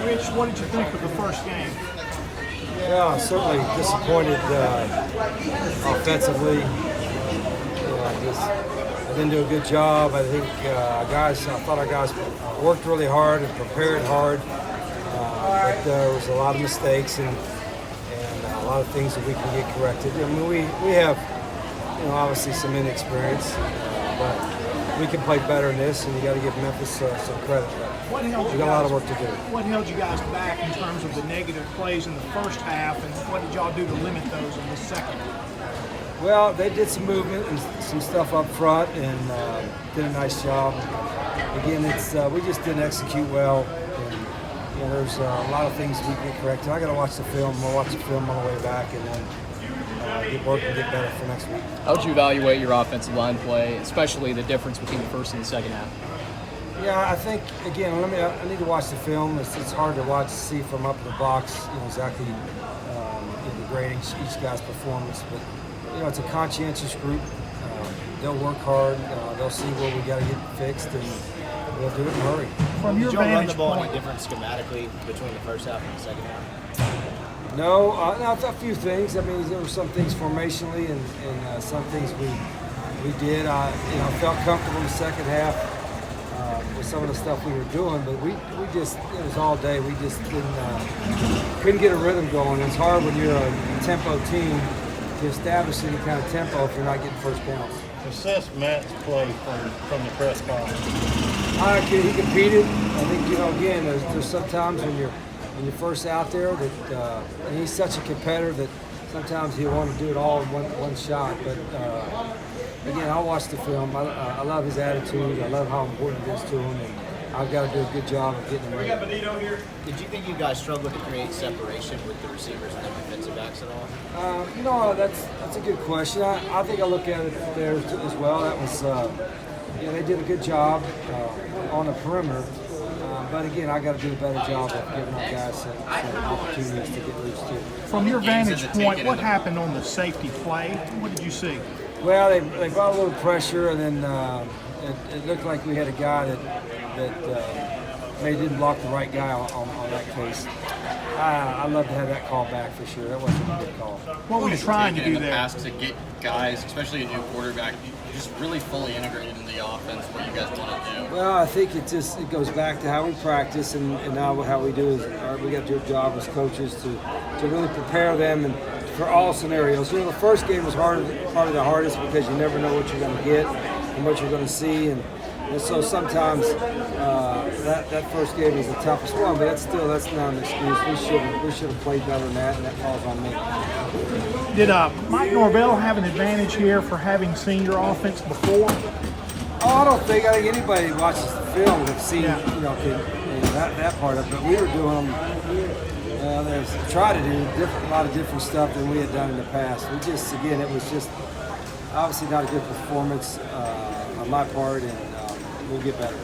Rich, what did you think of the first game? Yeah, certainly disappointed offensively. I didn't do a good job. I think I thought our guys worked really hard and prepared hard, but there was a lot of mistakes and a lot of things that we can get corrected. I mean, we have, obviously some inexperience, but we can play better in this, and you got to give Memphis some credit. We got a lot of work to do. What held you guys back in terms of the negative plays in the first half, and what did y'all do to limit those in the second? Well, they did some movement and some stuff up front, and did a nice job. Again, we just didn't execute well. And, there's a lot of things we can correct. I got to watch the film. We'll watch the film on the way back, and then get work and get better for next week. How would you evaluate your offensive line play, especially the difference between the first and the second half? Yeah, I think again, I need to watch the film. It's hard to watch, see from up in the box, exactly the grading each guy's performance. But it's a conscientious group. They'll work hard. They'll see where we got to get fixed, and we'll do it in a hurry. From your Did y'all run vantage the ball point, any different schematically between the first half and the second half? No, a few things. I mean, there were some things formationally, and some things we did. I felt comfortable in the second half with some of the stuff we were doing, but we just, it was all day. We just couldn't get a rhythm going. It's hard when you're a tempo team to establish any kind of tempo if you're not getting first downs. Assess Matt's play from the press conference. He competed. I think, again, there's sometimes when you're first out there that and he's such a competitor that sometimes he'll want to do it all in one shot. But again, I'll watch the film. I love his attitude. I love how important it is to him, and I've got to do a good job of getting him ready. Did you think you guys struggled to create separation with the receivers and the defensive backs at all? That's a good question. I think I look at it there as well. That was they did a good job on the perimeter. But again, I got to do a better job of giving our guys some opportunities to get loose too. from your vantage point, what happened on the safety play? What did you see? Well, they brought a little pressure, and then it looked like we had a guy that maybe didn't block the right guy on that case. I'd love to have that call back for sure. That wasn't a good call. What were you trying to do in the there? past to get guys, especially a new quarterback, just really fully integrated in the offense, what you guys want to do? Well, I think it goes back to how we practice and now how we do is we got to do a job as coaches to really prepare them and for all scenarios. The first game was probably the hardest because you never know what you're going to get and what you're going to see, and so sometimes that first game is the toughest one, but that's not an excuse. We should have played better than that, and that falls on me. Did Mike Norvell have an advantage here for having seen your offense before? Oh, I don't think. I think anybody who watches the film have seen that part of it. But we were doing try to do a lot of different stuff than we had done in the past. It was just obviously not a good performance on my part, and we'll get better.